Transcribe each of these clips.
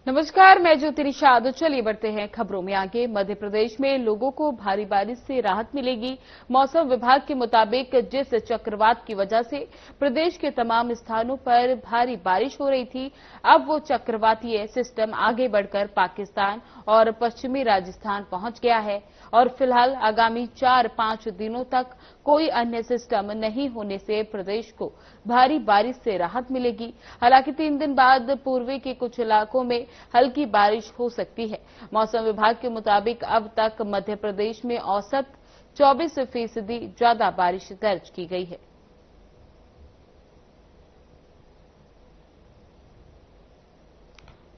नमस्कार, मैं ज्योति निषाद। चलिए बढ़ते हैं खबरों में आगे। मध्य प्रदेश में लोगों को भारी बारिश से राहत मिलेगी। मौसम विभाग के मुताबिक जिस चक्रवात की वजह से प्रदेश के तमाम स्थानों पर भारी बारिश हो रही थी, अब वो चक्रवातीय सिस्टम आगे बढ़कर पाकिस्तान और पश्चिमी राजस्थान पहुंच गया है और फिलहाल आगामी 4-5 दिनों तक कोई अन्य सिस्टम नहीं होने से प्रदेश को भारी बारिश से राहत मिलेगी। हालांकि 3 दिन बाद पूर्वी के कुछ इलाकों में हल्की बारिश हो सकती है। मौसम विभाग के मुताबिक अब तक मध्य प्रदेश में औसत 24% ज्यादा बारिश दर्ज की गई है।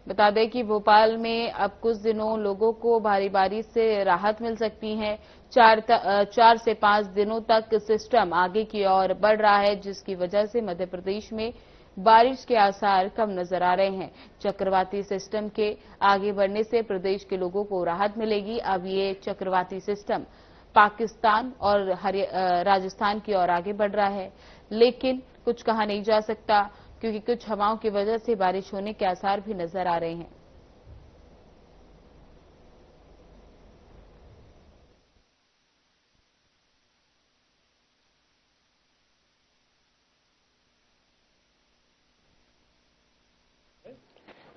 बता दें कि भोपाल में अब कुछ दिनों लोगों को भारी बारिश से राहत मिल सकती है। 4 से 5 दिनों तक सिस्टम आगे की ओर बढ़ रहा है, जिसकी वजह से मध्य प्रदेश में बारिश के आसार कम नजर आ रहे हैं। चक्रवाती सिस्टम के आगे बढ़ने से प्रदेश के लोगों को राहत मिलेगी। अब ये चक्रवाती सिस्टम पाकिस्तान और राजस्थान की ओर आगे बढ़ रहा है, लेकिन कुछ कहा नहीं जा सकता क्योंकि कुछ हवाओं की वजह से बारिश होने के आसार भी नजर आ रहे हैं।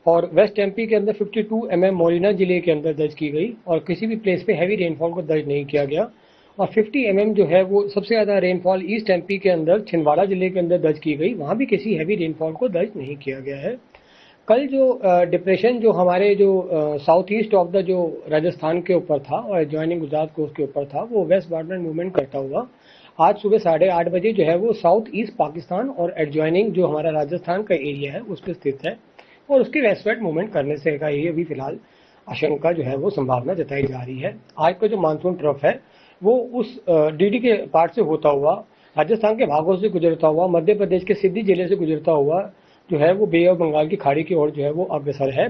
और वेस्ट एमपी के अंदर 52 mm मोरिना जिले के अंदर दर्ज की गई और किसी भी प्लेस पे हैवी रेनफॉल को दर्ज नहीं किया गया। और 50 mm जो है वो सबसे ज़्यादा रेनफॉल ईस्ट एमपी के अंदर छिंदवाड़ा जिले के अंदर दर्ज की गई, वहाँ भी किसी हैवी रेनफॉल को दर्ज नहीं किया गया है। कल जो डिप्रेशन जो हमारे जो साउथ ईस्ट ऑफ द जो राजस्थान के ऊपर था और एडजॉइनिंग गुजरात कोस्ट के ऊपर था, वो वेस्ट वार्डर मूवमेंट करता हुआ आज सुबह 8:30 बजे जो है वो साउथ ईस्ट पाकिस्तान और एडजॉइनिंग जो हमारा राजस्थान का एरिया है उस पर स्थित है और उसके वेस्टवर्ड मूवमेंट करने से का ये अभी फिलहाल आशंका जो है वो संभावना जताई जा रही है। आज का जो मानसून ट्रफ है वो उस डीडी के पार्ट से होता हुआ राजस्थान के भागों से गुजरता हुआ मध्य प्रदेश के सिद्धि जिले से गुजरता हुआ जो है वो बे ऑफ बंगाल की खाड़ी की ओर जो है वो अग्रसर है।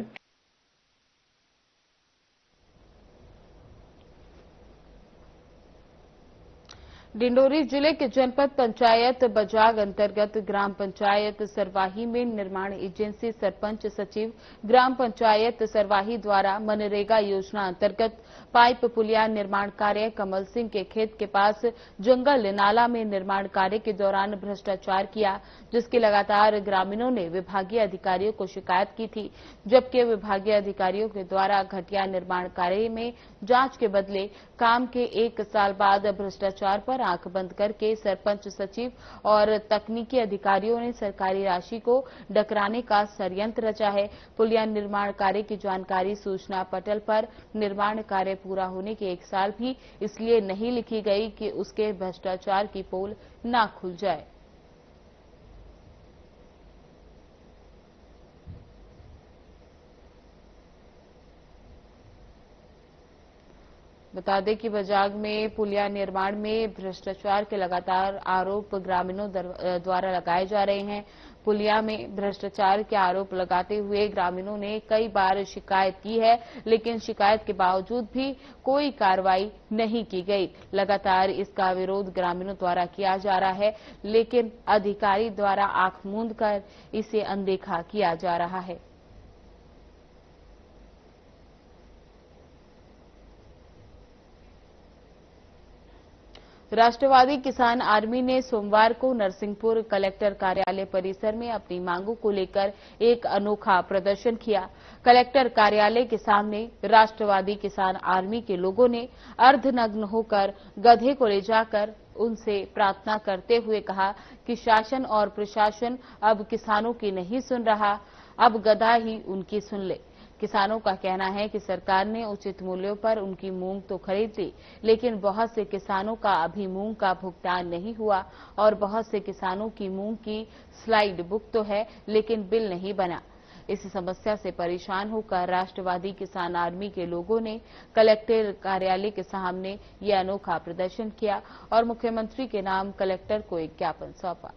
डिंडोरी जिले के जनपद पंचायत बजाग अंतर्गत ग्राम पंचायत सरवाही में निर्माण एजेंसी सरपंच सचिव ग्राम पंचायत सरवाही द्वारा मनरेगा योजना अंतर्गत पाइप पुलिया निर्माण कार्य कमल सिंह के खेत के पास जंगल नाला में निर्माण कार्य के दौरान भ्रष्टाचार किया, जिसकी लगातार ग्रामीणों ने विभागीय अधिकारियों को शिकायत की थी। जबकि विभागीय अधिकारियों के द्वारा घटिया निर्माण कार्य में जांच के बदले काम के 1 साल बाद भ्रष्टाचार पर आंख बंद करके सरपंच सचिव और तकनीकी अधिकारियों ने सरकारी राशि को डकराने का षड्यंत्र रचा है। पुलिया निर्माण कार्य की जानकारी सूचना पटल पर निर्माण कार्य पूरा होने के 1 साल भी इसलिए नहीं लिखी गई कि उसके भ्रष्टाचार की पोल ना खुल जाए। बता दें कि बजाग में पुलिया निर्माण में भ्रष्टाचार के लगातार आरोप ग्रामीणों द्वारा लगाए जा रहे हैं। पुलिया में भ्रष्टाचार के आरोप लगाते हुए ग्रामीणों ने कई बार शिकायत की है, लेकिन शिकायत के बावजूद भी कोई कार्रवाई नहीं की गई। लगातार इसका विरोध ग्रामीणों द्वारा किया जा रहा है, लेकिन अधिकारी द्वारा आंख मूंद कर इसे अनदेखा किया जा रहा है। राष्ट्रवादी किसान आर्मी ने सोमवार को नरसिंहपुर कलेक्टर कार्यालय परिसर में अपनी मांगों को लेकर एक अनोखा प्रदर्शन किया। कलेक्टर कार्यालय के सामने राष्ट्रवादी किसान आर्मी के लोगों ने अर्धनग्न होकर गधे को ले जाकर उनसे प्रार्थना करते हुए कहा कि शासन और प्रशासन अब किसानों की नहीं सुन रहा, अब गधा ही उनकी सुन ले। किसानों का कहना है कि सरकार ने उचित मूल्यों पर उनकी मूंग तो खरीद ली, लेकिन बहुत से किसानों का अभी मूंग का भुगतान नहीं हुआ और बहुत से किसानों की मूंग की स्लाइड बुक तो है, लेकिन बिल नहीं बना। इस समस्या से परेशान होकर राष्ट्रवादी किसान आर्मी के लोगों ने कलेक्टर कार्यालय के सामने ये अनोखा प्रदर्शन किया और मुख्यमंत्री के नाम कलेक्टर को एक ज्ञापन सौंपा।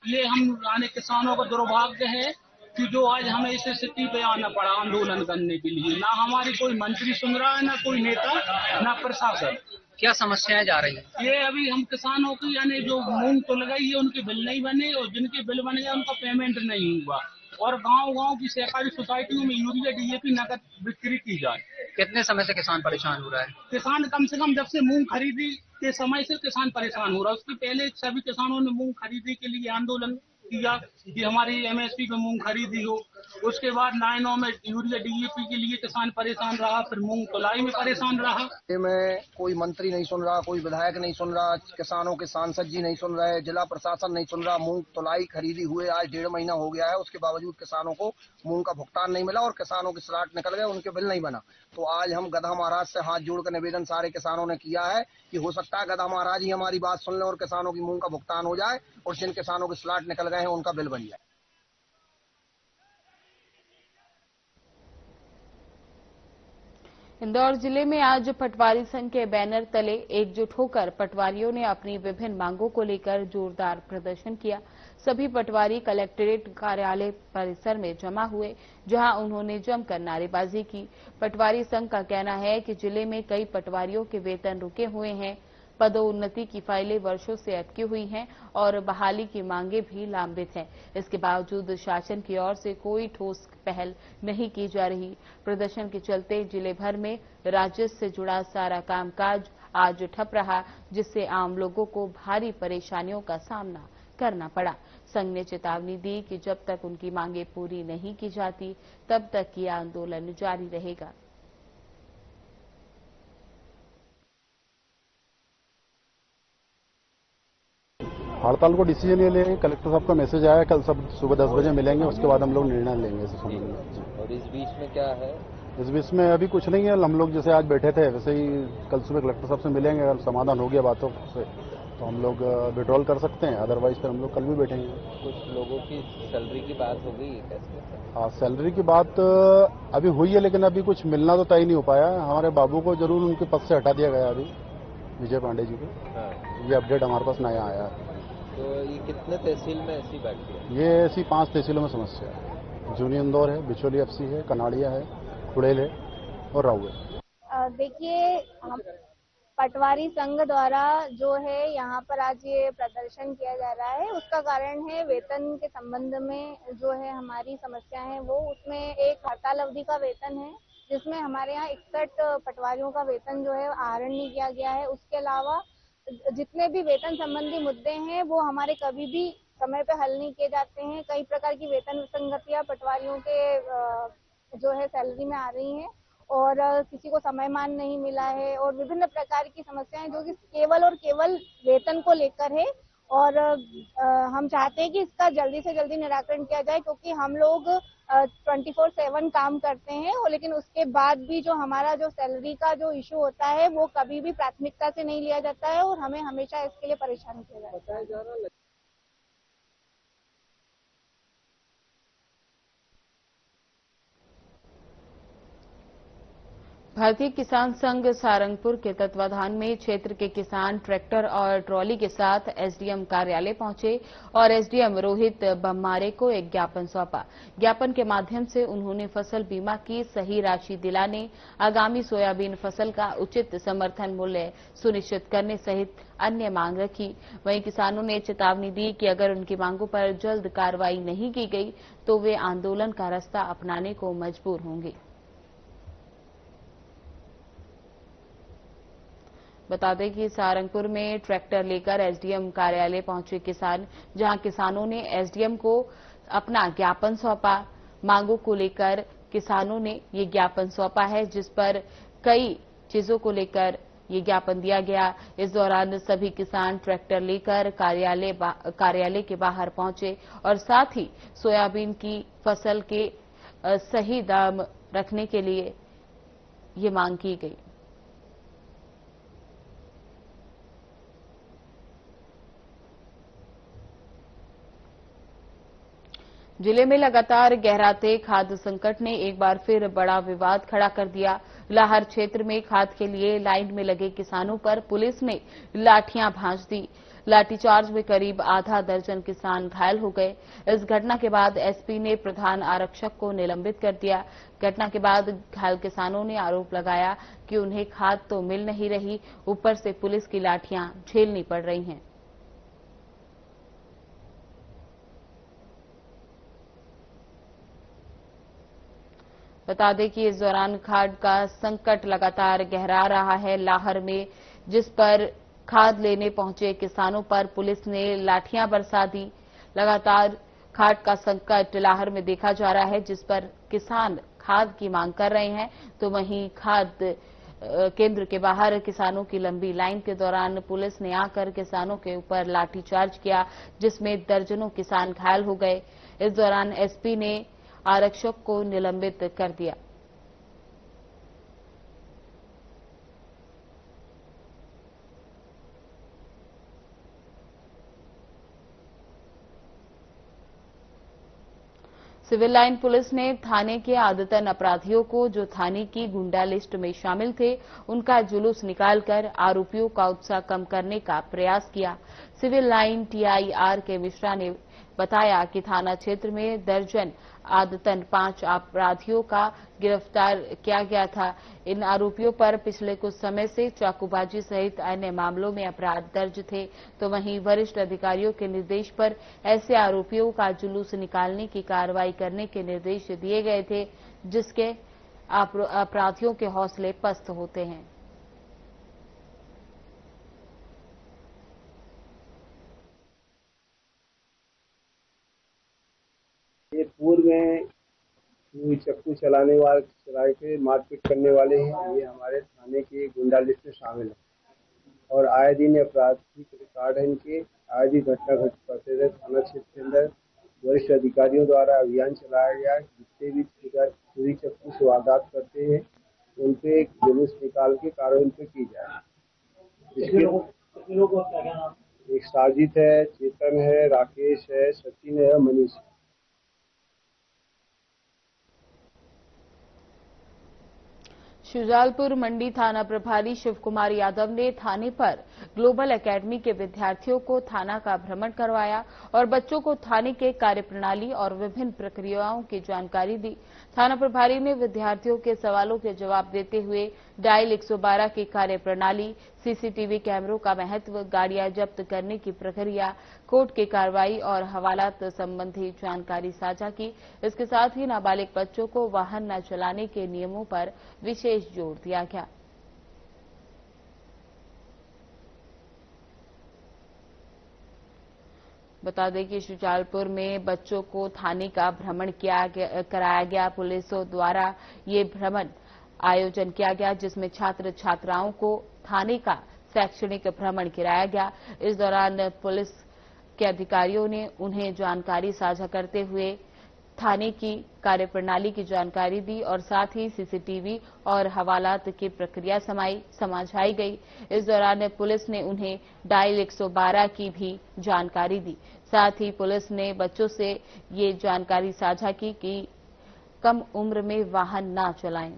ये हम किसानों का दुर्भाग्य है कि जो आज हमें इस स्थिति पे आना पड़ा आंदोलन करने के लिए। ना हमारी कोई मंत्री सुन रहा है, ना कोई नेता, ना प्रशासन। क्या समस्याएं जा रही है? ये अभी हम किसानों की यानी जो मूंग तुल गई है उनके बिल नहीं बने, और जिनके बिल बन गए उनका पेमेंट नहीं हुआ, और गांव-गांव की सहकारी सोसाइटियों में यूरिया डीएपी नकद बिक्री की जाए। कितने समय से किसान परेशान हो रहा है? किसान कम से कम जब से मूंग खरीदी के समय से किसान परेशान हो रहा है। उसके पहले सभी किसानों ने मूंग खरीदी के लिए आंदोलन किया कि हमारी एमएसपी पे मूंग खरीदी हो। उसके बाद लाइनों में यूरिया डीएपी के लिए किसान परेशान रहा, फिर मूंग तुलाई में परेशान रहा। में कोई मंत्री नहीं सुन रहा, कोई विधायक नहीं सुन रहा, किसानों के सांसद जी नहीं सुन रहे, जिला प्रशासन नहीं सुन रहा। मूंग तुलाई खरीदी हुए आज 1.5 महीना हो गया है, उसके बावजूद किसानों को मूंग का भुगतान नहीं मिला और किसानों के स्लॉट निकल गए, उनके बिल नहीं बना। तो आज हम गधा महाराज से हाथ जोड़कर निवेदन सारे किसानों ने किया है कि हो सकता है गधा महाराज ही हमारी बात सुन ले और किसानों की मूंग का भुगतान हो जाए और जिन किसानों के स्लॉट निकल गए हैं उनका बिल बन जाए। इंदौर जिले में आज पटवारी संघ के बैनर तले एकजुट होकर पटवारियों ने अपनी विभिन्न मांगों को लेकर जोरदार प्रदर्शन किया। सभी पटवारी कलेक्ट्रेट कार्यालय परिसर में जमा हुए, जहां उन्होंने जमकर नारेबाजी की। पटवारी संघ का कहना है कि जिले में कई पटवारियों के वेतन रुके हुए हैं, पदोन्नति की फाइलें वर्षों से अटकी हुई हैं और बहाली की मांगे भी लंबित हैं। इसके बावजूद शासन की ओर से कोई ठोस पहल नहीं की जा रही। प्रदर्शन के चलते जिले भर में राजस्व से जुड़ा सारा कामकाज आज ठप रहा, जिससे आम लोगों को भारी परेशानियों का सामना करना पड़ा। संघ ने चेतावनी दी कि जब तक उनकी मांगे पूरी नहीं की जाती, तब तक ये आंदोलन जारी रहेगा। हड़ताल को डिसीजन ये ले रहे हैं, कलेक्टर साहब का मैसेज आया, कल सब सुबह 10 बजे मिलेंगे, उसके बाद हम लोग निर्णय लेंगे इस संबंध में। और इस बीच में क्या है? इस बीच में अभी कुछ नहीं है, हम लोग जैसे आज बैठे थे वैसे ही कल सुबह कलेक्टर साहब से मिलेंगे। अगर समाधान हो गया बातों से तो हम लोग विड्रॉल कर सकते हैं, अदरवाइज फिर हम लोग कल भी बैठेंगे। कुछ लोगों की सैलरी की बात हो गई है कैसे? हाँ, सैलरी की बात अभी हुई है, लेकिन अभी कुछ मिलना तो तय नहीं हो पाया। हमारे बाबू को जरूर उनके पद से हटा दिया गया अभी, विजय पांडे जी को। हाँ। ये अपडेट हमारे पास नया आया है। तो ये कितने तहसील में ऐसी बैठी है? ये ऐसी 5 तहसीलों में समस्या है। जूनी इंदौर है, बिचौली एफसी है, कनाड़िया है, खुड़ेल है और राऊ है। देखिए, हम पटवारी संघ द्वारा जो है यहाँ पर आज ये प्रदर्शन किया जा रहा है, उसका कारण है वेतन के संबंध में जो है हमारी समस्या है वो, उसमें एक हड़ताल अवधि का वेतन है जिसमें हमारे यहाँ 61 पटवारियों का वेतन जो है आहरण नहीं किया गया है। उसके अलावा जितने भी वेतन संबंधी मुद्दे हैं वो हमारे कभी भी समय पे हल नहीं किए जाते हैं। कई प्रकार की वेतन विसंगतियां पटवारियों के जो है सैलरी में आ रही हैं और किसी को समयमान नहीं मिला है और विभिन्न प्रकार की समस्याएं जो कि केवल और केवल वेतन को लेकर है। और हम चाहते हैं कि इसका जल्दी से जल्दी निराकरण किया जाए, क्योंकि हम लोग 24/7 काम करते हैं और लेकिन उसके बाद भी जो हमारा जो सैलरी का जो इशू होता है वो कभी भी प्राथमिकता से नहीं लिया जाता है और हमें हमेशा इसके लिए परेशान किया जाता है। भारतीय किसान संघ सारंगपुर के तत्वाधान में क्षेत्र के किसान ट्रैक्टर और ट्रॉली के साथ एसडीएम कार्यालय पहुंचे और एसडीएम रोहित बम्मारे को एक ज्ञापन सौंपा। ज्ञापन के माध्यम से उन्होंने फसल बीमा की सही राशि दिलाने, आगामी सोयाबीन फसल का उचित समर्थन मूल्य सुनिश्चित करने सहित अन्य मांग रखी। वहीं किसानों ने चेतावनी दी कि अगर उनकी मांगों पर जल्द कार्रवाई नहीं की गई तो वे आंदोलन का रास्ता अपनाने को मजबूर होंगे। बता दें कि सारंगपुर में ट्रैक्टर लेकर एसडीएम कार्यालय पहुंचे किसान, जहां किसानों ने एसडीएम को अपना ज्ञापन सौंपा। मांगों को लेकर किसानों ने ये ज्ञापन सौंपा है, जिस पर कई चीजों को लेकर ये ज्ञापन दिया गया। इस दौरान सभी किसान ट्रैक्टर लेकर कार्यालय के बाहर पहुंचे और साथ ही सोयाबीन की फसल के सही दाम रखने के लिए ये मांग की गई। जिले में लगातार गहराते खाद्य संकट ने एक बार फिर बड़ा विवाद खड़ा कर दिया। लाहर क्षेत्र में खाद के लिए लाइन में लगे किसानों पर पुलिस ने लाठियां भांज दी। लाठीचार्ज में करीब आधा दर्जन किसान घायल हो गए। इस घटना के बाद एसपी ने प्रधान आरक्षक को निलंबित कर दिया। घटना के बाद घायल किसानों ने आरोप लगाया कि उन्हें खाद तो मिल नहीं रही, ऊपर से पुलिस की लाठियां झेलनी पड़ रही हैं। बता दें कि इस दौरान खाद का संकट लगातार गहरा रहा है लाहर में, जिस पर खाद लेने पहुंचे किसानों पर पुलिस ने लाठियां बरसा दी। लगातार खाद का संकट लाहर में देखा जा रहा है, जिस पर किसान खाद की मांग कर रहे हैं, तो वहीं खाद केंद्र के बाहर किसानों की लंबी लाइन के दौरान पुलिस ने आकर किसानों के ऊपर लाठीचार्ज किया, जिसमें दर्जनों किसान घायल हो गए। इस दौरान एसपी ने आरक्षक को निलंबित कर दिया। सिविल लाइन पुलिस ने थाने के आदतन अपराधियों को, जो थाने की गुंडा लिस्ट में शामिल थे, उनका जुलूस निकालकर आरोपियों का उत्साह कम करने का प्रयास किया। सिविल लाइन टीआईआर के मिश्रा ने बताया कि थाना क्षेत्र में दर्जन आदतन 5 अपराधियों का गिरफ्तार किया गया था। इन आरोपियों पर पिछले कुछ समय से चाकूबाजी सहित अन्य मामलों में अपराध दर्ज थे, तो वहीं वरिष्ठ अधिकारियों के निर्देश पर ऐसे आरोपियों का जुलूस निकालने की कार्रवाई करने के निर्देश दिए गए थे, जिसके अपराधियों के हौसले पस्त होते हैं। ये पूर्व में चक्कू चलाए के मारपीट करने वाले हैं, ये हमारे थाने की गुंडा लिस्ट में शामिल है और आए दिन आपराधिक रिकॉर्ड है इनके। आए दिन घटना घट करते रहे। थाना क्षेत्र के अंदर वरिष्ठ अधिकारियों द्वारा अभियान चलाया गया। जितने भी छुरी चक्कू से वारदात करते हैं, उन पे एक जुलूस निकाल के कार्रवाई पे की जाए। एक साजिद है, चेतन है, राकेश है, सचिन है, मनीष है। शुजालपुर मंडी थाना प्रभारी शिव कुमार यादव ने थाने पर ग्लोबल एकेडमी के विद्यार्थियों को थाना का भ्रमण करवाया और बच्चों को थाने के कार्यप्रणाली और विभिन्न प्रक्रियाओं की जानकारी दी। थाना प्रभारी ने विद्यार्थियों के सवालों के जवाब देते हुए डायल 112 की कार्यप्रणाली, सीसीटीवी कैमरों का महत्व, गाड़ियां जब्त करने की प्रक्रिया, कोर्ट की कार्रवाई और हवालात संबंधी जानकारी साझा की। इसके साथ ही नाबालिग बच्चों को वाहन न चलाने के नियमों पर विशेष जोर दिया गया। बता दें कि शुजालपुर में बच्चों को थाने का भ्रमण कराया गया। पुलिसों द्वारा ये भ्रमण आयोजन किया गया, जिसमें छात्र छात्राओं को थाने का शैक्षणिक भ्रमण कराया गया। इस दौरान पुलिस के अधिकारियों ने उन्हें जानकारी साझा करते हुए थाने की कार्यप्रणाली की जानकारी दी और साथ ही सीसीटीवी और हवालात की प्रक्रिया समझाई गई। इस दौरान पुलिस ने उन्हें डायल 112 की भी जानकारी दी। साथ ही पुलिस ने बच्चों से ये जानकारी साझा की कि कम उम्र में वाहन ना चलाएं।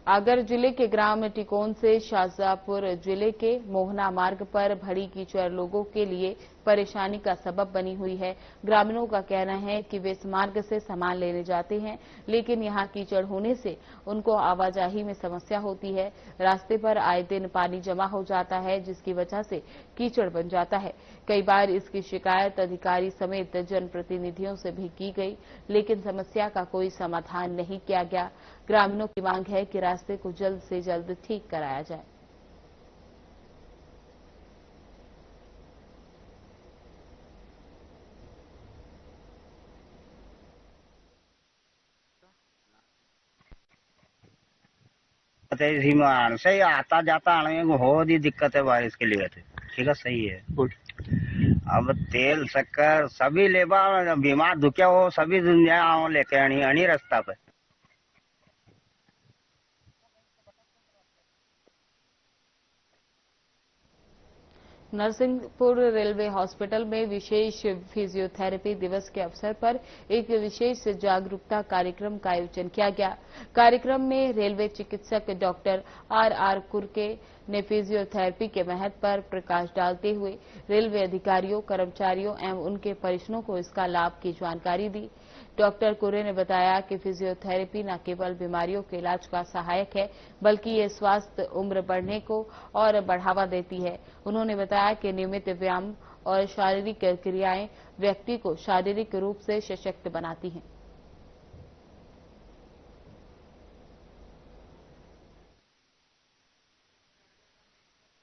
आगर जिले के ग्राम टिकोन से शाहजहांपुर जिले के मोहना मार्ग पर भरी कीचड़ लोगों के लिए परेशानी का सबब बनी हुई है। ग्रामीणों का कहना है कि वे इस मार्ग से सामान लेने जाते हैं, लेकिन यहां कीचड़ होने से उनको आवाजाही में समस्या होती है। रास्ते पर आए दिन पानी जमा हो जाता है, जिसकी वजह से कीचड़ बन जाता है। कई बार इसकी शिकायत अधिकारी समेत जनप्रतिनिधियों से भी की गई, लेकिन समस्या का कोई समाधान नहीं किया गया। ग्रामीणों की मांग है कि रास्ते को जल्द से जल्द ठीक कराया जाए। सही आता जाता आने में बहुत ही दिक्कत है बारिश के लिए। ठीक है, सही है। अब तेल शक्कर सभी लेबा बीमार दुखिया हो सभी दुनिया लेके आनी रास्ता पे। नरसिंहपुर रेलवे हॉस्पिटल में विशेष फिजियोथेरेपी दिवस के अवसर पर एक विशेष जागरूकता कार्यक्रम का आयोजन किया गया। कार्यक्रम में रेलवे चिकित्सक डॉक्टर आर कुरके ने फिजियोथेरेपी के महत्व पर प्रकाश डालते हुए रेलवे अधिकारियों, कर्मचारियों एवं उनके परिजनों को इसका लाभ की जानकारी दी। डॉक्टर कुरे ने बताया कि फिजियोथेरेपी न केवल बीमारियों के इलाज का सहायक है, बल्कि ये स्वास्थ्य उम्र बढ़ने को और बढ़ावा देती है। उन्होंने बताया कि नियमित व्यायाम और शारीरिक क्रियाएं व्यक्ति को शारीरिक रूप से सशक्त बनाती हैं।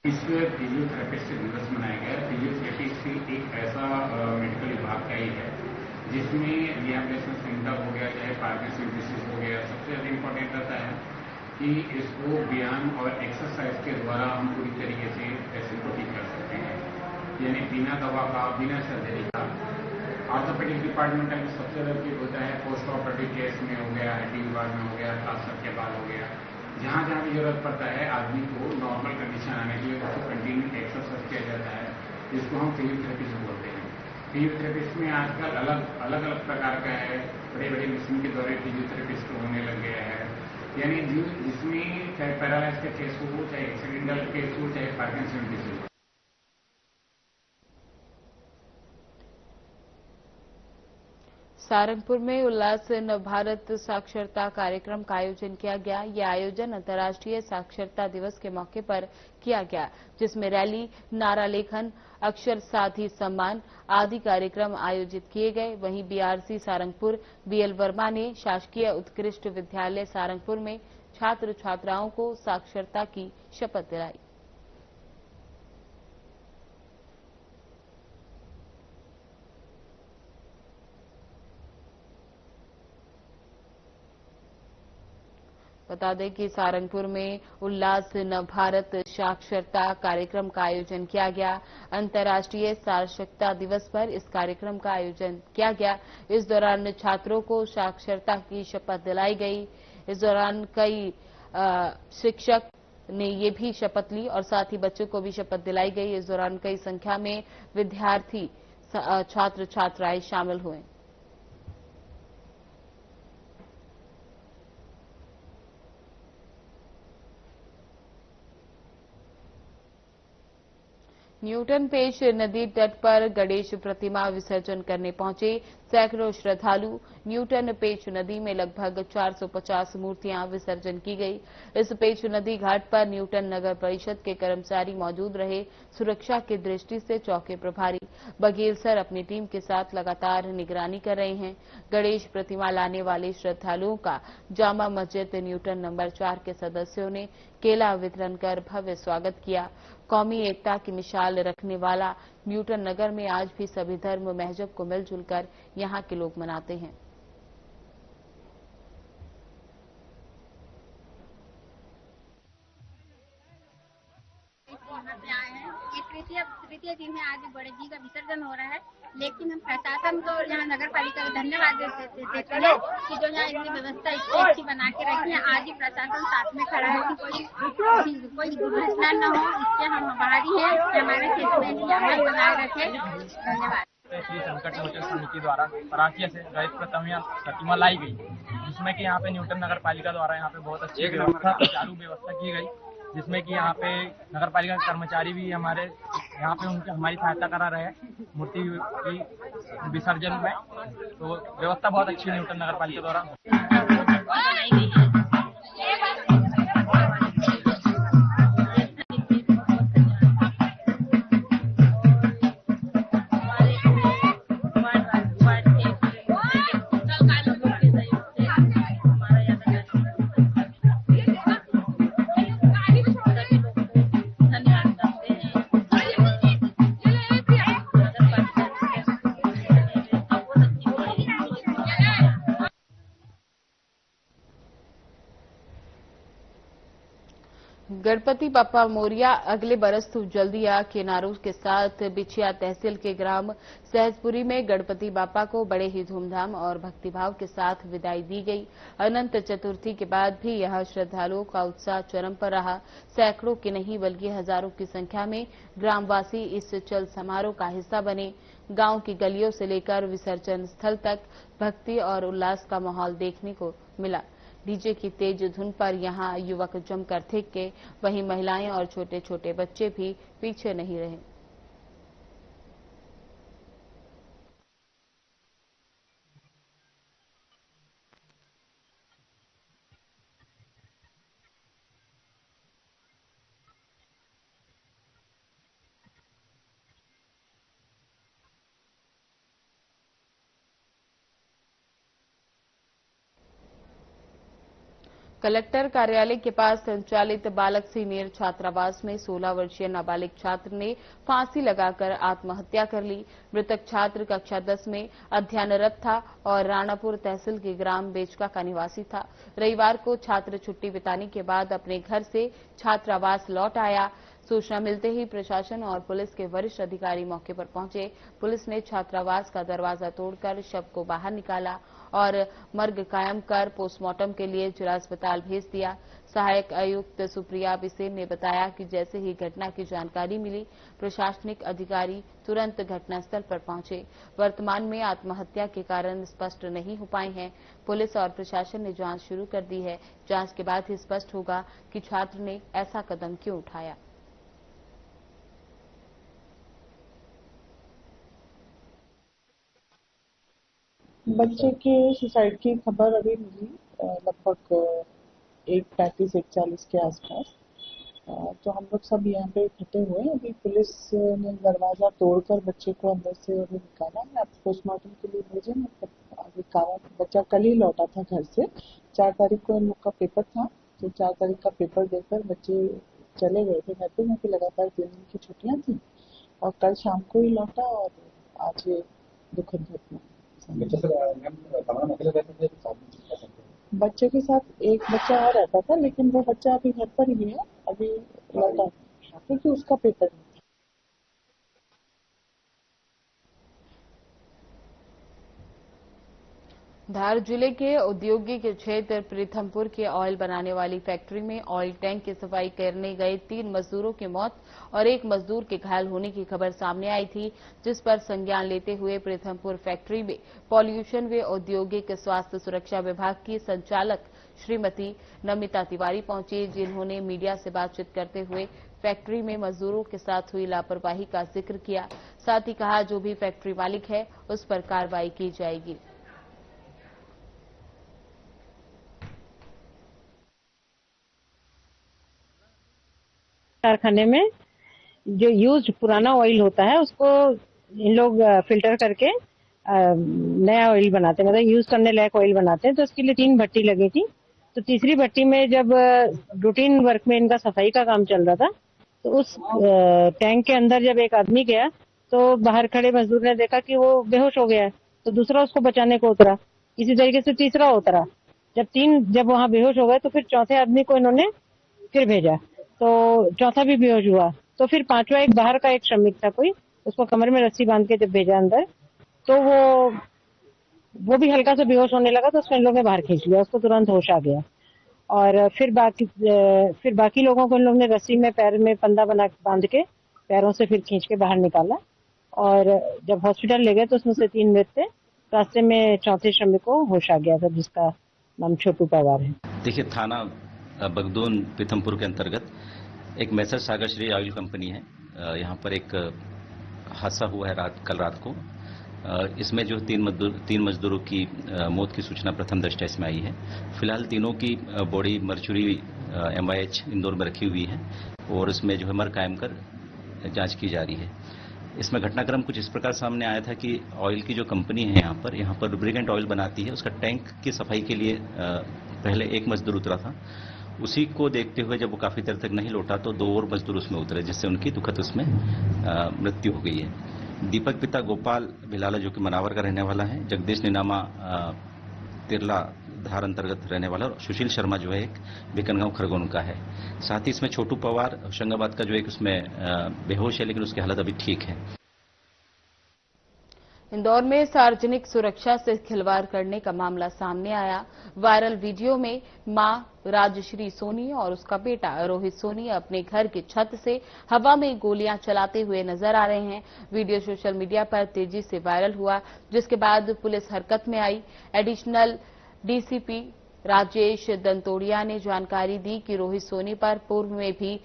विश्व फिजियोथेरेपिस्ट दिवस मनाया गया। फिजियोथेरेपी एक ऐसा मेडिकल विभाग का ही है जिसमें रिहैबिलिटेशन सेंटर हो गया, चाहे पार्किंसन डिसीज हो गया, सबसे ज्यादा इम्पोर्टेंट रहता है कि इसको व्यायाम और एक्सरसाइज के द्वारा हम पूरी तरीके से पेशेंट को ठीक कर सकते हैं, यानी बिना दवा का, बिना सर्जरी का। ऑर्थोपेडिक डिपार्टमेंट में सबसे ज्यादा ठीक होता है पोस्ट ऑपरेटिव केस में हो गया, हड्डी विभाग में हो गया, ट्रांसफर के बाद हो गया। जहाँ जहाँ भी जरूरत पड़ता है आदमी को नॉर्मल कंडीशन आने के लिए उसको कंटिन्यू एक्सरसाइज किया जाता है, जिसको हम फिजियोथेरेपी से बोलते हैं। फिजियोथेरेपिस्ट में आजकल अलग अलग प्रकार का है, बड़े बड़े मशीन के द्वारा फिजियोथेरेपिस्ट होने लग गया है, यानी जिसमें चाहे पैरालाइज का केस हो, चाहे एक्सीडेंटल केस हो, चाहे पार्किंसन डिसीज हो। सारंगपुर में उल्लास नव भारत साक्षरता कार्यक्रम का आयोजन किया गया। यह आयोजन अंतर्राष्ट्रीय साक्षरता दिवस के मौके पर किया गया, जिसमें रैली, नारा लेखन, अक्षर साथी सम्मान आदि कार्यक्रम आयोजित किए गए। वहीं बीआरसी सारंगपुर बीएल वर्मा ने शासकीय उत्कृष्ट विद्यालय सारंगपुर में छात्र छात्राओं को साक्षरता की शपथ दिलाई। बता दें कि सारंगपुर में उल्लास नव भारत साक्षरता कार्यक्रम का आयोजन किया गया। अंतर्राष्ट्रीय साक्षरता दिवस पर इस कार्यक्रम का आयोजन किया गया। इस दौरान छात्रों को साक्षरता की शपथ दिलाई गई। इस दौरान कई शिक्षक ने ये भी शपथ ली और साथ ही बच्चों को भी शपथ दिलाई गई। इस दौरान कई संख्या में विद्यार्थी, छात्र छात्राएं शामिल हुए। न्यूटन पेच नदी तट पर गणेश प्रतिमा विसर्जन करने पहुंचे सैकड़ों श्रद्धालु। न्यूटन पेच नदी में लगभग 450 मूर्तियां विसर्जन की गई। इस पेच नदी घाट पर न्यूटन नगर परिषद के कर्मचारी मौजूद रहे। सुरक्षा की दृष्टि से चौकी प्रभारी बघेल सर अपनी टीम के साथ लगातार निगरानी कर रहे हैं। गणेश प्रतिमा लाने वाले श्रद्धालुओं का जामा मस्जिद न्यूटन नंबर 4 के सदस्यों ने केला वितरण कर भव्य स्वागत किया। कौमी एकता की मिसाल रखने वाला न्यूटन नगर में आज भी सभी धर्म मजहब को मिलजुल कर यहाँ के लोग मनाते हैं। यहाँ पे आए हैं, ये तृतीय दिन में आज बड़े जी का विसर्जन हो रहा है, लेकिन हम प्रशासन को यहाँ नगर पालिका को धन्यवाद देते हैं कि जो यहाँ इतनी व्यवस्था इतनी अच्छी बना के रखी है। आज ही प्रशासन साथ में खड़ा है कि कोई दुर्घटना न हो, इससे हम आभारी हैं। हमारे क्षेत्र में अमल बनाए रखे। धन्यवाद। श्री संकट मोचन समिति द्वारा पराचिया से गणेश प्रतिमा लाई गई, जिसमें कि यहाँ पे न्यूटन नगर पालिका द्वारा यहाँ पे बहुत अच्छी व्यवस्था, सुचारू व्यवस्था की गई, जिसमें कि यहाँ पे नगर पालिका के कर्मचारी भी हमारे यहाँ पे हमारी सहायता करा रहे हैं मूर्ति की विसर्जन में। तो व्यवस्था बहुत अच्छी न्यूटन नगर पालिका द्वारा। गणपति बाप्पा मोरिया अगले बरस तू जल्दी आ के नारों के साथ बिछिया तहसील के ग्राम सहजपुरी में गणपति बाप्पा को बड़े ही धूमधाम और भक्तिभाव के साथ विदाई दी गई। अनंत चतुर्थी के बाद भी यहां श्रद्धालुओं का उत्साह चरम पर रहा। सैकड़ों की नहीं बल्कि हजारों की संख्या में ग्रामवासी इस चल समारोह का हिस्सा बने। गांव की गलियों से लेकर विसर्जन स्थल तक भक्ति और उल्लास का माहौल देखने को मिला। डीजे की तेज धुन पर यहां युवक जमकर थिरके, वहीं महिलाएं और छोटे छोटे बच्चे भी पीछे नहीं रहे। कलेक्टर कार्यालय के पास संचालित बालक सीनियर छात्रावास में 16 वर्षीय नाबालिग छात्र ने फांसी लगाकर आत्महत्या कर ली। मृतक छात्र कक्षा 10 में अध्ययनरत था और राणापुर तहसील के ग्राम बेचका का निवासी था। रविवार को छात्र छुट्टी बिताने के बाद अपने घर से छात्रावास लौट आया। सूचना मिलते ही प्रशासन और पुलिस के वरिष्ठ अधिकारी मौके पर पहुंचे। पुलिस ने छात्रावास का दरवाजा तोड़कर शव को बाहर निकाला और मर्ग कायम कर पोस्टमार्टम के लिए जिला अस्पताल भेज दिया। सहायक आयुक्त सुप्रिया बिसेन ने बताया कि जैसे ही घटना की जानकारी मिली, प्रशासनिक अधिकारी तुरंत घटनास्थल पर पहुंचे। वर्तमान में आत्महत्या के कारण स्पष्ट नहीं हो पाए हैं। पुलिस और प्रशासन ने जांच शुरू कर दी है। जांच के बाद ही स्पष्ट होगा कि छात्र ने ऐसा कदम क्यों उठाया। बच्चे के सुसाइड की खबर अभी मिली लगभग 1:35-1:40 के आसपास। तो हम लोग सब यहाँ पे इकट्ठे हुए। अभी पुलिस ने दरवाजा तोड़कर बच्चे को अंदर से अभी निकाला है। अब पोस्टमार्टम के लिए भेजे। अभी कारण बच्चा कल ही लौटा था घर से। 4 तारीख को इन लोग का पेपर था, तो 4 तारीख का पेपर देकर बच्चे चले गए थे घर पे। यहाँ पे लगातार 3 दिन की छुट्टियां थी और कल शाम को ही लौटा और आज ये दुखद घटना। बच्चे के साथ एक बच्चा और रहता था, लेकिन वो बच्चा अभी घर पर ही है, अभी लौटा क्योंकि उसका पेपर नहीं था। धार जिले के औद्योगिक क्षेत्र प्रीथमपुर के ऑयल बनाने वाली फैक्ट्री में ऑयल टैंक की सफाई करने गए 3 मजदूरों की मौत और 1 मजदूर के घायल होने की खबर सामने आई थी, जिस पर संज्ञान लेते हुए प्रीथमपुर फैक्ट्री में पॉल्यूशन व औद्योगिक स्वास्थ्य सुरक्षा विभाग की संचालक श्रीमती नमिता तिवारी पहुंची, जिन्होंने मीडिया से बातचीत करते हुए फैक्ट्री में मजदूरों के साथ हुई लापरवाही का जिक्र किया। साथ ही कहा, जो भी फैक्ट्री मालिक है उस पर कार्रवाई की जाएगी। कारखाने में जो यूज्ड पुराना ऑयल होता है उसको इन लोग फिल्टर करके नया ऑयल बनाते हैं, मतलब यूज करने लायक ऑयल बनाते हैं। तो उसके लिए 3 भट्टी लगी थी। तो तीसरी भट्टी में जब रूटीन वर्क में इनका सफाई का काम चल रहा था, तो उस टैंक के अंदर जब एक आदमी गया तो बाहर खड़े मजदूर ने देखा कि वो बेहोश हो गया है। तो दूसरा उसको बचाने को उतरा। इसी तरीके से तीसरा उतरा। जब वहां बेहोश हो गए तो फिर चौथे आदमी को इन्होंने फिर भेजा, तो चौथा भी बेहोश हुआ। तो फिर 5वां एक बाहर का एक श्रमिक था कोई, उसको कमर में रस्सी बांध के जब भेजा अंदर, तो वो भी हल्का सा बेहोश होने लगा। तो उसको इन लोगों ने बाहर खींच लिया, उसको तुरंत होश आ गया। और फिर बाकी लोगों को इन लोगों ने रस्सी में पैर में फंदा बांध के पैरों से फिर खींच के बाहर निकाला। और जब हॉस्पिटल ले गए तो उसमें से 3 मृत थे। रास्ते में चौथे श्रमिक को होश आ गया था, जिसका नाम छोटू पवार है। देखिए, थाना बगदून पीथमपुर के अंतर्गत एक मैसर सागर श्री ऑयल कंपनी है। यहाँ पर एक हादसा हुआ है कल रात को। इसमें जो 3 मजदूरों की मौत की सूचना प्रथम दृष्टया इसमें आई है। फिलहाल तीनों की बॉडी मर्चुरी MIH इंदौर में रखी हुई है और उसमें जो है मर कायम कर जांच की जा रही है। इसमें घटनाक्रम कुछ इस प्रकार सामने आया था कि ऑयल की जो कंपनी है यहाँ पर लुब्रिकेंट ऑयल बनाती है, उसका टैंक की सफाई के लिए पहले एक मजदूर उतरा था। उसी को देखते हुए जब वो काफी देर तक नहीं लौटा तो 2 और मजदूर उसमें उतरे, जिससे उनकी दुखद उसमें मृत्यु हो गई है। दीपक पिता गोपाल भिलाला जो कि मनावर का रहने वाला है, जगदीश निनामा तिरला धार अंतर्गत रहने वाला, और सुशील शर्मा जो है एक बीकनगांव खरगोन का है। साथ ही इसमें छोटू पवार होशंगाबाद का जो एक उसमें बेहोश है, लेकिन उसकी हालत अभी ठीक है। इंदौर में सार्वजनिक सुरक्षा से खिलवाड़ करने का मामला सामने आया। वायरल वीडियो में मां राजश्री सोनी और उसका बेटा रोहित सोनी अपने घर की छत से हवा में गोलियां चलाते हुए नजर आ रहे हैं। वीडियो सोशल मीडिया पर तेजी से वायरल हुआ, जिसके बाद पुलिस हरकत में आई। एडिशनल डीसीपी राजेश दंतोड़िया ने जानकारी दी कि रोहित सोनी पर पूर्व में भी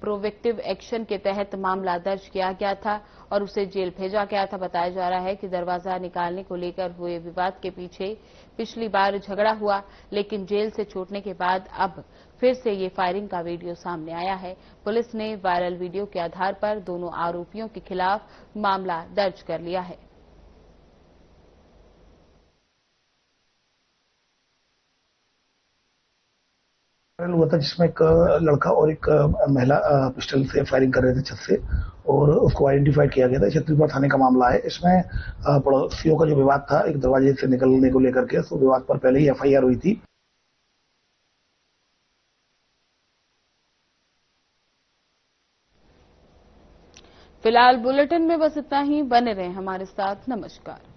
प्रोवेक्टिव एक्शन के तहत मामला दर्ज किया गया था और उसे जेल भेजा गया था। बताया जा रहा है कि दरवाजा निकालने को लेकर हुए विवाद के पीछे पिछली बार झगड़ा हुआ, लेकिन जेल से छूटने के बाद अब फिर से ये फायरिंग का वीडियो सामने आया है। पुलिस ने वायरल वीडियो के आधार पर दोनों आरोपियों के खिलाफ मामला दर्ज कर लिया है। हुआ था जिसमें एक लड़का और एक महिला पिस्टल से फायरिंग कर रहे थे छत से, और उसको आइडेंटिफाई किया गया था। छतरपुर थाने का मामला है। इसमें पड़ोसियों का जो विवाद था एक दरवाजे से निकलने को लेकर के, तो विवाद पर पहले ही एफआईआर हुई थी। फिलहाल बुलेटिन में बस इतना ही। बने रहें हमारे साथ। नमस्कार।